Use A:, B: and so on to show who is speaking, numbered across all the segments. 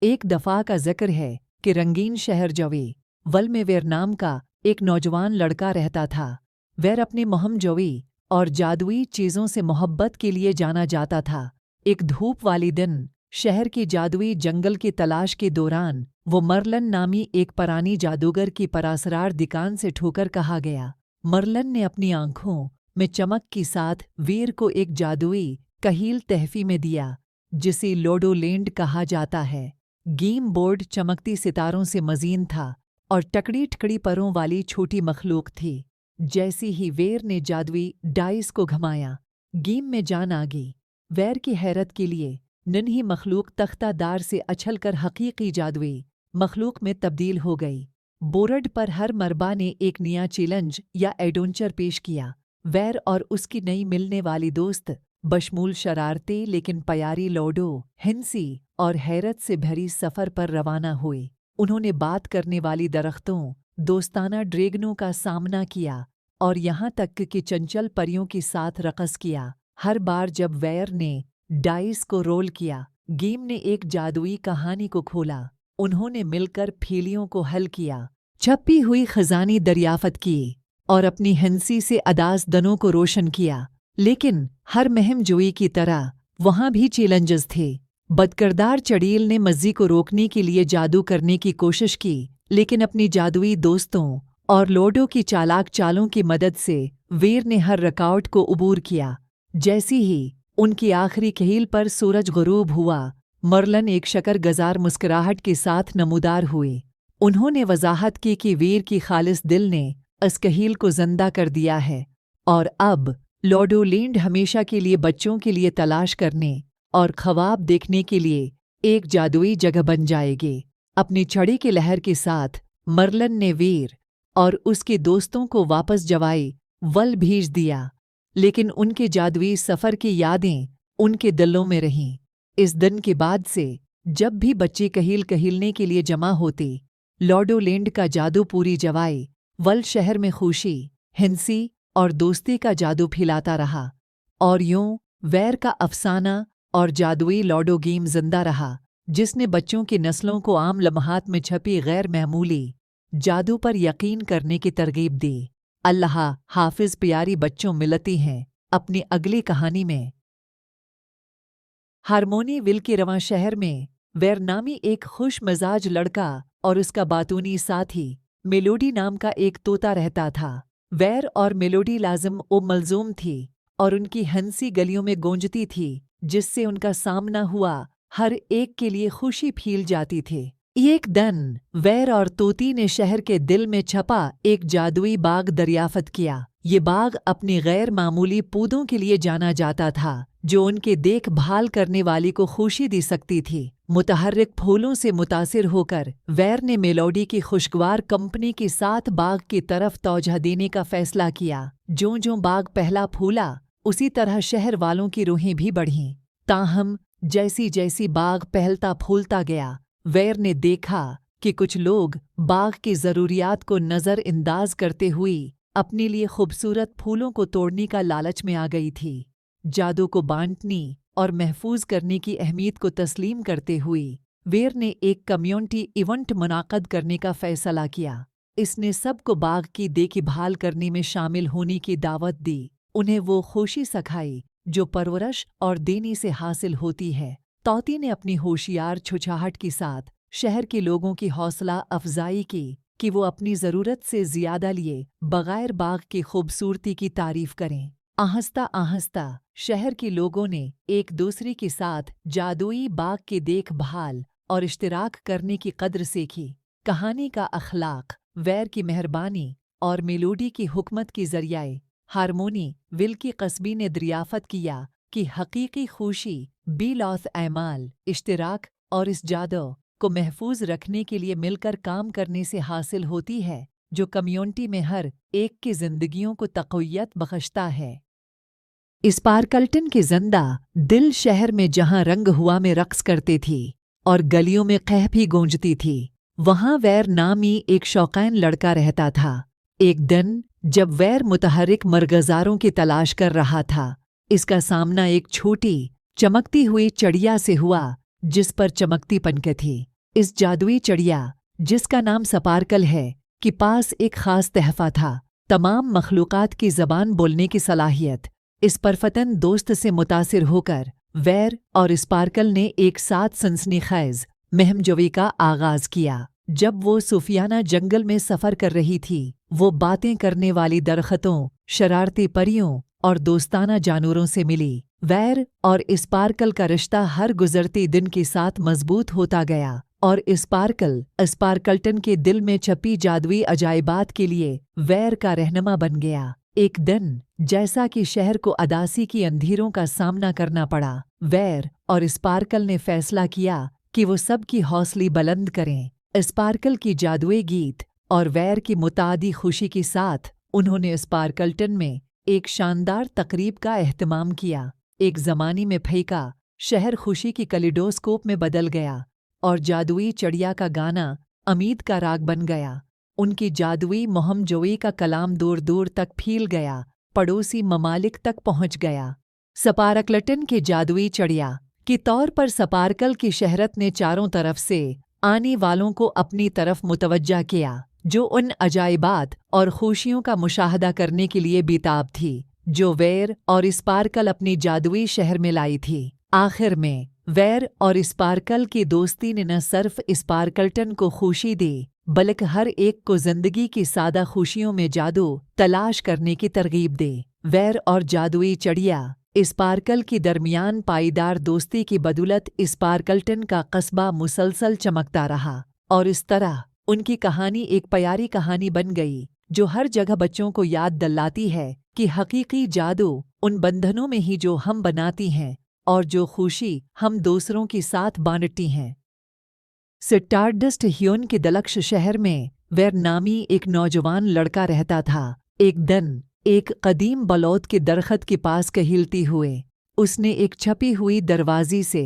A: ایک دفعہ کا ذکر ہے کہ رنگین شہر جوی ول میں ویر نام کا ایک نوجوان لڑکا رہتا تھا۔ ویر اپنی مہم جوی اور جادوئی چیزوں سے محبت کے لیے جانا جاتا تھا۔ ایک دھوپ والی دن شہر کی جادوئی جنگل کی تلاش کے دوران وہ مرلن نامی ایک پرانی جادوگر کی پراسرار دکان سے ٹھوکر کہا گیا۔ مرلن نے اپنی آنکھوں میں چمک کے ساتھ ویر کو ایک جادوئی کہیل تحفے میں دیا جسے لوڈو لینڈ کہا جاتا ہے۔ گیم بورڈ چمکتی ستاروں سے مزین تھا اور ٹکڑی ٹکڑی پروں والی چھوٹی مخلوق تھی۔ جیسی ہی ویر نے جادوئی ڈائس کو گھمایا، گیم میں جان آ گئی۔ ویر کی حیرت کے لیے ننھی مخلوق تختہ دار سے اچھل کر حقیقی جادوئی مخلوق میں تبدیل ہو گئی۔ بورڈ پر ہر مربع نے ایک نیا چیلنج یا ایڈونچر پیش کیا۔ ویر اور اس کی نئی ملنے والی دوست بشمول شرارتی لیکن پیاری لوڈو، ہنسی اور حیرت سے بھری سفر پر روانہ ہوئے۔ انہوں نے بات کرنے والی درختوں، دوستانہ ڈریگنوں کا سامنا کیا اور یہاں تک کہ چنچل پریوں کے ساتھ رقص کیا۔ ہر بار جب ویر نے ڈائس کو رول کیا، گیم نے ایک جادوئی کہانی کو کھولا۔ انہوں نے مل کر پھیلیوں کو حل کیا، چھپی ہوئی خزانے دریافت کی اور اپنی ہنسی سے اداس دنوں کو روشن کیا۔ لیکن ہر مہم جوئی کی طرح وہاں بھی چیلنجز تھے۔ بدکردار چڑیل نے مزی کو روکنے کے لیے جادو کرنے کی کوشش کی، لیکن اپنی جادوئی دوستوں اور لوڈو کی چالاک چالوں کی مدد سے ویر نے ہر رکاوٹ کو عبور کیا۔ جیسی ہی ان کی آخری کہیل پر سورج غروب ہوا، مرلن ایک شکر گزار مسکراہٹ کے ساتھ نمودار ہوئے۔ انہوں نے وضاحت کی کہ ویر کی خالص دل نے اس کہیل کو زندہ کر دیا ہے اور اب لوڈو لینڈ ہمیشہ کے لیے بچوں کے لیے تلاش کرنے اور خواب دیکھنے کے لیے ایک جادوئی جگہ بن جائے گے۔ اپنی چھڑی کی لہر کے ساتھ مرلن نے ویر اور اس کے دوستوں کو واپس جوائی ول بھیج دیا، لیکن ان کے جادوئی سفر کی یادیں ان کے دلوں میں رہیں۔ اس دن کے بعد سے جب بھی بچے کہیل کہیلنے کے لیے جمع ہوتے، لوڈو لینڈ کا جادو پوری جوائی ول شہر میں خوشی، ہنسی اور دوستی کا جادو پھیلاتا رہا، اور یوں ویر کا افسانہ اور جادوئی لوڈو گیم زندہ رہا، جس نے بچوں کی نسلوں کو عام لمحات میں چھپی غیر معمولی جادو پر یقین کرنے کی ترغیب دی۔ اللہ حافظ پیاری بچوں، ملتی ہیں اپنی اگلی کہانی میں۔ ہارمونی ول کے رواں شہر میں ویر نامی ایک خوش مزاج لڑکا اور اس کا باتونی ساتھی میلوڈی نام کا ایک طوطا رہتا تھا۔ ویر اور میلوڈی لازم و ملزوم تھی اور ان کی ہنسی گلیوں میں گونجتی تھی، جس سے ان کا سامنا ہوا ہر ایک کے لیے خوشی پھیل جاتی تھی۔ ایک دن ویر اور طوطی نے شہر کے دل میں چھپا ایک جادوئی باغ دریافت کیا۔ یہ باغ اپنی غیر معمولی پودوں کے لیے جانا جاتا تھا، جو ان کے دیکھ بھال کرنے والی کو خوشی دے سکتی تھی۔ متحرک پھولوں سے متاثر ہو کر ویر نے میلوڈی کی خوشگوار کمپنی کے ساتھ باغ کی طرف توجہ دینے کا فیصلہ کیا۔ جوں جوں باغ پہلا پھولا، اسی طرح شہر والوں کی روحیں بھی بڑھیں۔ تاہم جیسی جیسی باغ پھیلتا پھولتا گیا، ویر نے دیکھا کہ کچھ لوگ باغ کی ضروریات کو نظر انداز کرتے ہوئے اپنے لیے خوبصورت پھولوں کو توڑنے کا لالچ میں آ گئی تھی۔ جادو کو بانٹنے اور محفوظ کرنے کی اہمیت کو تسلیم کرتے ہوئے ویر نے ایک کمیونٹی ایونٹ منعقد کرنے کا فیصلہ کیا۔ اس نے سب کو باغ کی دیکھ بھال کرنے میں شامل ہونے کی دعوت دی، انہیں وہ خوشی سکھائی جو پرورش اور دینے سے حاصل ہوتی ہے۔ طوطی نے اپنی ہوشیار چھچاہٹ کے ساتھ شہر کے لوگوں کی حوصلہ افزائی کی کہ وہ اپنی ضرورت سے زیادہ لیے بغیر باغ کی خوبصورتی کی تعریف کریں۔ آہستہ آہستہ شہر کے لوگوں نے ایک دوسرے کے ساتھ جادوئی باغ کی دیکھ بھال اور اشتراک کرنے کی قدر سیکھی۔ کہانی کا اخلاق ویر کی مہربانی اور میلوڈی کی حکمت کے ذریعے ہارمونی ول کی قصبے نے دریافت کیا کہ حقیقی خوشی بے لوث اعمال، اشتراک اور اس جادو کو محفوظ رکھنے کے لیے مل کر کام کرنے سے حاصل ہوتی ہے، جو کمیونٹی میں ہر ایک کی زندگیوں کو تقویت بخشتا ہے۔ اسپارکلٹن کے زندہ دل شہر میں جہاں رنگ ہوا میں رقص کرتے تھی اور گلیوں میں قہقہ بھی گونجتی تھی، وہاں ویر نامی ایک شوقین لڑکا رہتا تھا۔ ایک دن جب ویر متحرک مرغزاروں کی تلاش کر رہا تھا، اس کا سامنا ایک چھوٹی چمکتی ہوئی چڑیا سے ہوا جس پر چمکتی پنکھیں تھی۔ इस जादुई चिड़िया, जिसका नाम स्पार्कल है, के पास एक खास तहफ़ा था, तमाम मखलूक़ात की ज़बान बोलने की सलाहियत। इस परफतन दोस्त से मुतासिर होकर वैर और स्पार्कल ने एक साथ सनसनीखेज़ मुहिम का आगाज़ किया। जब वो सूफियाना जंगल में सफ़र कर रही थी, वो बातें करने वाली दरख्तों, शरारती परियों और दोस्ताना जानवरों से मिली। वैर और स्पार्कल का रिश्ता हर गुजरते दिन के साथ मजबूत होता गया और स्पार्कल स्पार्कल्टन के दिल में छपी जादुई अजायबात के लिए वैर का रहनुमा बन गया। एक दिन, जैसा कि शहर को अदासी की अंधेरों का सामना करना पड़ा, वैर और स्पार्कल ने फैसला किया कि वो सबकी हौसले बुलंद करें। स्पार्कल की जादुई गीत और वैर की मुतादी खुशी के साथ उन्होंने स्पार्कल्टन में एक शानदार तकरीब का एहतमाम किया। एक ज़माने में फीका शहर खुशी की कैलिडोस्कोप में बदल गया और जादुई चिड़िया का गाना उम्मीद का राग बन गया। उनकी जादुई मुहिम का कलाम दूर दूर तक फैल गया, पड़ोसी ममालिक तक पहुंच गया। स्पार्कल्टन के जादुई चिड़िया के तौर पर स्पार्कल की शहरत ने चारों तरफ से आने वालों को अपनी तरफ मुतवज्जा किया, जो उन अजायबात और खुशियों का मुशाहदा करने के लिए बेताब थी जो वैर और स्पार्कल अपनी जादुई शहर में लाई थी। आखिर में वैर और स्पार्कल की दोस्ती ने न सिर्फ स्पार्कल्टन को खुशी दी, बल्कि हर एक को जिंदगी की सादा खुशियों में जादू तलाश करने की तरगीब दी। वैर और जादुई चिड़िया स्पार्कल के दरमियान पाईदार दोस्ती की बदौलत स्पार्कल्टन का कस्बा मुसलसल चमकता रहा और इस तरह उनकी कहानी एक प्यारी कहानी बन गई, जो हर जगह बच्चों को याद दिलाती है कि हकीकी जादू उन बंधनों में ही जो हम बनाती हैं और जो खुशी हम दूसरों के साथ बांटती हैं। स्टारडस्ट ह्यून के दलक्ष शहर में वैर नामी एक नौजवान लड़का रहता था। एक दिन एक कदीम बलौत के दरख्त के पास कहलती हुए उसने एक छपी हुई दरवाज़े से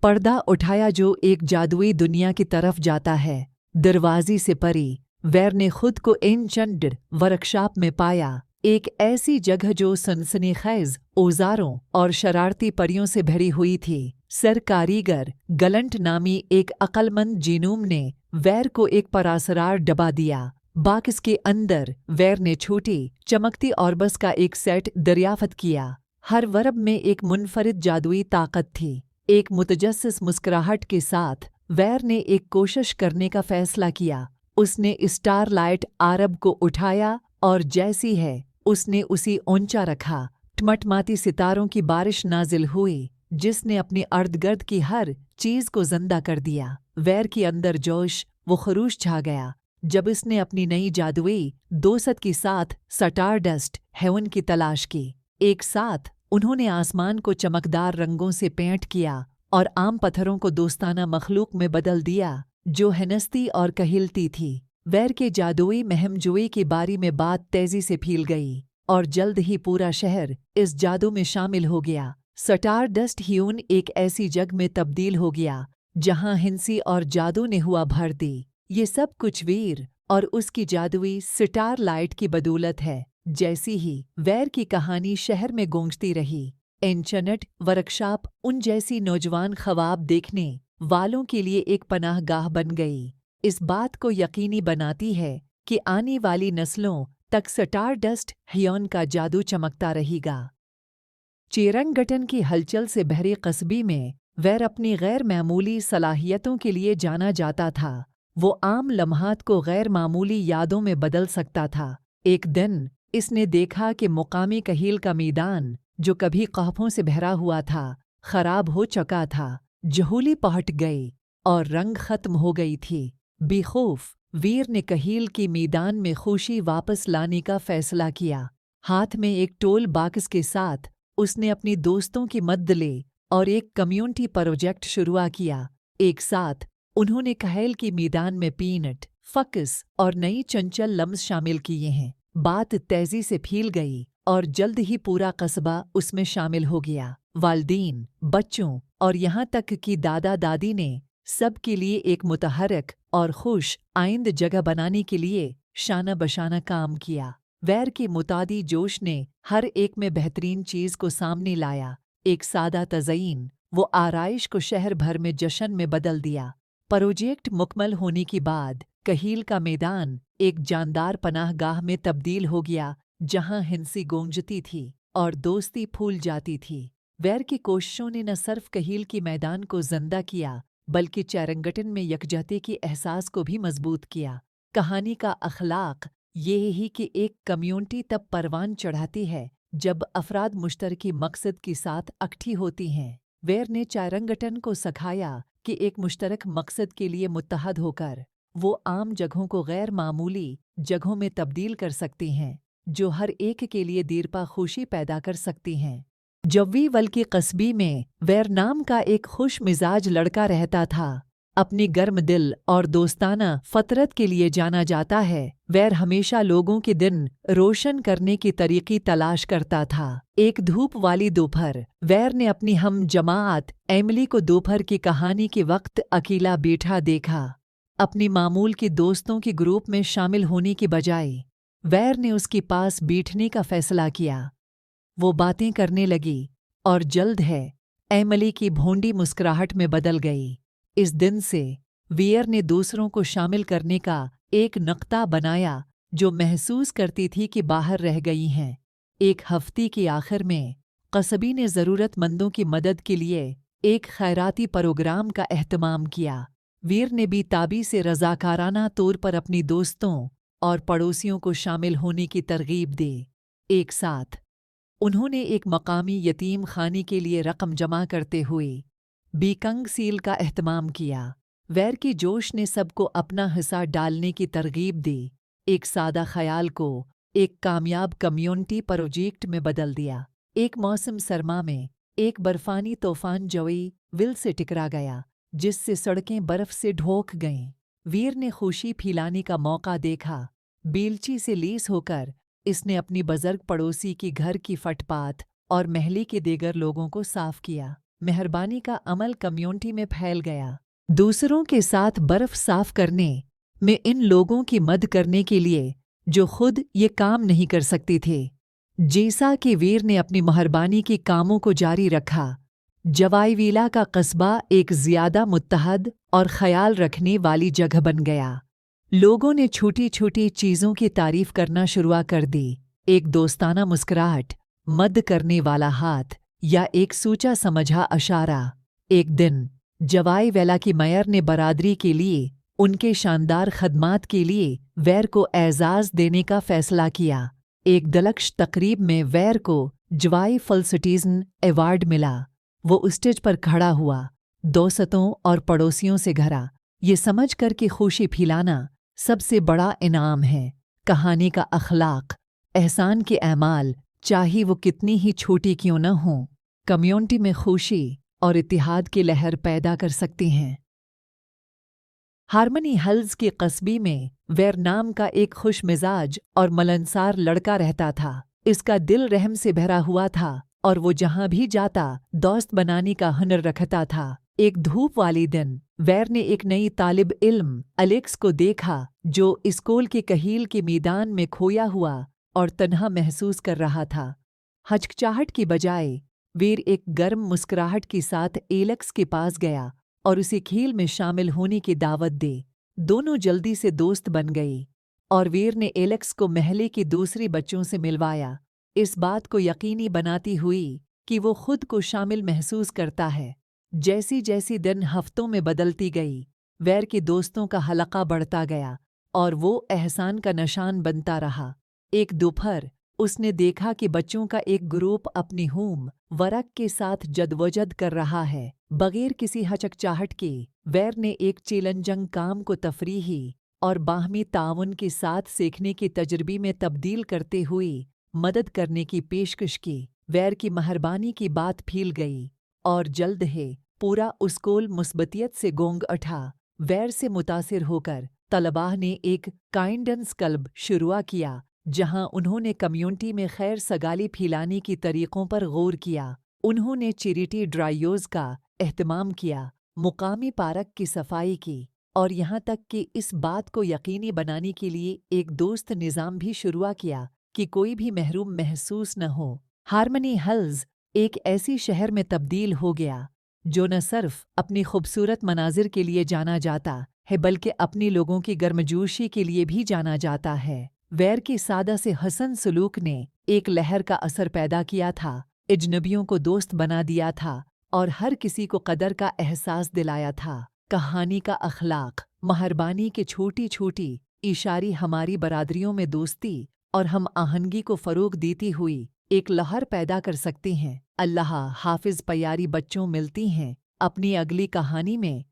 A: पर्दा उठाया जो एक जादुई दुनिया की तरफ जाता है। दरवाज़े से परी वैर ने खुद को एन्चेंटेड वर्कशॉप में पाया, एक ऐसी जगह जो सनसनीखेज़ औज़ारों और शरारती परियों से भरी हुई थी। सर कारीगर गलंट नामी एक अक्लमंद जीनूम ने वैर को एक परासरार डबा दिया। बाक्स के अंदर वैर ने छोटी चमकती ऑर्बस का एक सेट दरियाफ्त किया। हर वर्ब में एक मुनफरिद जादुई ताकत थी। एक मुतजस्सिस मुस्कुराहट के साथ वैर ने एक कोशिश करने का फैसला किया। उसने स्टारलाइट आरब को उठाया और जैसी है उसने उसी ऊंचा रखा। टमटमाती सितारों की बारिश नाजिल हुई, जिसने अपने अर्धगर्द की हर चीज को जिंदा कर दिया। वैर के अंदर जोश वो खरूश छा गया जब इसने अपनी नई जादुई दोस्त के साथ स्टारडस्ट हेवन की तलाश की। एक साथ उन्होंने आसमान को चमकदार रंगों से पेंट किया और आम पत्थरों को दोस्ताना मखलूक में बदल दिया जो हंसती और कहलती थी। वैर के जादुई मुहिम के बारे में बात तेजी से फैल गई और जल्द ही पूरा शहर इस जादू में शामिल हो गया। स्टारडस्ट ह्यून एक ऐसी जगह में तब्दील हो गया जहां हिंसी और जादू ने हुआ भर दी। ये सब कुछ वीर और उसकी जादुई स्टारलाइट की बदौलत है। जैसी ही वैर की कहानी शहर में गूंजती रही, एन्चेंटेड वर्कशॉप उन जैसी नौजवान ख्वाब देखने वालों के लिए एक पनाहगाह बन गई। इस बात को यकीनी बनाती है कि आने वाली नस्लों तक स्टारडस्ट ह्यून का जादू चमकता रहेगा। चेरंगटन की हलचल से भरे कस्बे में वैर अपनी गैर मामूली सलाहियतों के लिए जाना जाता था। वो आम लम्हात को गैर मामूली यादों में बदल सकता था। एक दिन इसने देखा कि मुकामी कहील का मैदान, जो कभी क़हफ़ों से भरा हुआ था, खराब हो चुका था। जहूली पहट गई और रंग खत्म हो गई थी। बेखौफ वीर ने कहील के मैदान में खुशी वापस लाने का फैसला किया। हाथ में एक टोल बाक्स के साथ उसने अपनी दोस्तों की मदद ले और एक कम्युनिटी प्रोजेक्ट शुरू किया। एक साथ उन्होंने कहेल के मैदान में पीनट, फक्स और नई चंचल लम्स शामिल किए हैं। बात तेजी से फैल गई और जल्द ही पूरा कस्बा उसमें शामिल हो गया। वालिदैन, बच्चों और यहाँ तक कि दादा दादी ने सब के लिए एक मुतहरक और खुश आइंद जगह बनाने के लिए शाना बशाना काम किया। वैर के मुतादी जोश ने हर एक में बेहतरीन चीज़ को सामने लाया। एक सादा तज़यीन वो आराइश को शहर भर में जश्न में बदल दिया। प्रोजेक्ट मुकम्मल होने के बाद कहील का मैदान एक जानदार पनाहगाह में तब्दील हो गया, जहां हिंसी गूंजती थी और दोस्ती फूल जाती थी। वैर की कोशिशों ने न सिर्फ कहील के मैदान को जिंदा किया, बल्कि चेरंगटन में यकजहती के एहसास को भी मजबूत किया। कहानी का अखलाक ये ही कि एक कम्युनिटी तब परवान चढ़ाती है जब अफराद मुश्तरकी मकसद के साथ इकट्ठी होती हैं। वैर ने चेरंगटन को सिखाया कि एक मुश्तरक मकसद के लिए मुत्तहद होकर वो आम जगहों को गैर मामूली जगहों में तब्दील कर सकती हैं, जो हर एक के लिए देरपा खुशी पैदा कर सकती हैं। जव्वीवल के कस्बी में वैर नाम का एक खुश मिजाज लड़का रहता था। अपनी गर्म दिल और दोस्ताना फतरत के लिए जाना जाता है। वैर हमेशा लोगों के दिन रोशन करने की तरीक़ी तलाश करता था। एक धूप वाली दोपहर वैर ने अपनी हम जमात एमिली को दोपहर की कहानी के वक्त अकेला बैठा देखा। अपनी मामूल के दोस्तों के ग्रुप में शामिल होने की बजाय वैर ने उसके पास बैठने का फैसला किया। वो बातें करने लगी और जल्द है एमिली की भोंडी मुस्कुराहट में बदल गई। इस दिन से वेयर ने दूसरों को शामिल करने का एक नक्ता बनाया जो महसूस करती थी कि बाहर रह गई हैं। एक हफ्ते के आखिर में कस्बी ने ज़रूरतमंदों की मदद के लिए एक खैराती प्रोग्राम का एहतमाम किया। वीर ने बेताबी से रज़ाकाराना तौर पर अपनी दोस्तों और पड़ोसियों को शामिल होने की तरगीब दी। एक साथ उन्होंने एक मकामी यतीम खाने के लिए रकम जमा करते हुए बीकंग सील का एहतमाम किया। वैर की जोश ने सबको अपना हिस्सा डालने की तरगीब दी। एक सादा ख्याल को एक कामयाब कम्युनिटी प्रोजेक्ट में बदल दिया। एक मौसम सरमा में एक बर्फानी तूफान जवी विल से टकरा गया, जिससे सड़कें बर्फ से ढोक गईं। वीर ने खुशी फैलाने का मौका देखा। बेलची से लेस होकर इसने अपनी बुजुर्ग पड़ोसी की घर की फुटपाथ और महल्ले के दीगर लोगों को साफ किया। मेहरबानी का अमल कम्युनिटी में फैल गया। दूसरों के साथ बर्फ साफ करने में इन लोगों की मदद करने के लिए जो खुद ये काम नहीं कर सकते थे। जैसा कि वीर ने अपनी मेहरबानी के कामों को जारी रखा, जवाईवीला का कस्बा एक ज़्यादा मुत्तहद और ख्याल रखने वाली जगह बन गया। लोगों ने छोटी छोटी चीज़ों की तारीफ करना शुरू कर दी। एक दोस्ताना मुस्कुराहट, मदद करने वाला हाथ या एक सोचा समझा इशारा। एक दिन जवाईवेला की मेयर ने बरादरी के लिए उनके शानदार खदमात के लिए वैर को एजाज़ देने का फैसला किया। एक दिलकश तकरीब में वैर को जवाई फुल सिटीज़न अवार्ड मिला। वो स्टेज पर खड़ा हुआ, दोस्तों और पड़ोसियों से घरा, ये समझ कर कि खुशी फैलाना सबसे बड़ा इनाम है। कहानी का अखलाक, एहसान के अमाल चाहे वो कितनी ही छोटी क्यों न हों, कम्युनिटी में खुशी और इत्तेहाद की लहर पैदा कर सकती हैं। हार्मनी हिल्स के कस्बे में वैर नाम का एक खुश मिजाज और मिलनसार लड़का रहता था। इसका दिल रहम से भरा हुआ था और वो जहाँ भी जाता दोस्त बनाने का हुनर रखता था। एक धूप वाली दिन वैर ने एक नई तालिब इल्म एलेक्स को देखा जो स्कूल के कहील के मैदान में खोया हुआ और तन्हा महसूस कर रहा था। हचकचाहट की बजाय वीर एक गर्म मुस्कुराहट के साथ एलेक्स के पास गया और उसे खेल में शामिल होने की दावत दी। दोनों जल्दी से दोस्त बन गए और वीर ने एलेक्स को महल्ले के दूसरे बच्चों से मिलवाया, इस बात को यकीनी बनाती हुई कि वो खुद को शामिल महसूस करता है। जैसी जैसी दिन हफ्तों में बदलती गई, वैर के दोस्तों का हलका बढ़ता गया और वो एहसान का निशान बनता रहा। एक दोपहर उसने देखा कि बच्चों का एक ग्रुप अपनी होम वर्क के साथ जदवजद कर रहा है। बगैर किसी हचकचाहट के वैर ने एक चैलेंजिंग काम को तफरीही और बाहमी ताउन के साथ सीखने के तजर्बे में तब्दील करते हुए मदद करने की पेशकश की। वैर की मेहरबानी की बात फैल गई और जल्द ही पूरा स्कूल मुस्बतियत से गूंज उठा। वैर से मुतासिर होकर तलबा ने एक काइंडेंस क्लब शुरू किया, जहां उन्होंने कम्युनिटी में खैर सगाली फैलाने की तरीक़ों पर गौर किया। उन्होंने चैरिटी ड्राइव्स का एहतमाम किया, मुकामी पार्क की सफाई की और यहाँ तक कि इस बात को यकीनी बनाने के लिए एक दोस्त निज़ाम भी शुरू किया कि कोई भी महरूम महसूस न हो। हार्मनी हिल्स एक ऐसी शहर में तब्दील हो गया जो न सिर्फ अपनी खूबसूरत मनाजिर के लिए जाना जाता है बल्कि अपनी लोगों की गर्मजोशी के लिए भी जाना जाता है। वैर के सादा से हसन सलूक ने एक लहर का असर पैदा किया था, अजनबियों को दोस्त बना दिया था और हर किसी को कदर का एहसास दिलाया था। कहानी का अखलाक महरबानी के छोटी छोटी इशारे हमारी बरादरियों में दोस्ती और हम आहंगी को फ़रोग देती हुई एक लहर पैदा कर सकती हैं। अल्लाह हाफिज़। प्यारी बच्चों, मिलती हैं अपनी अगली कहानी में।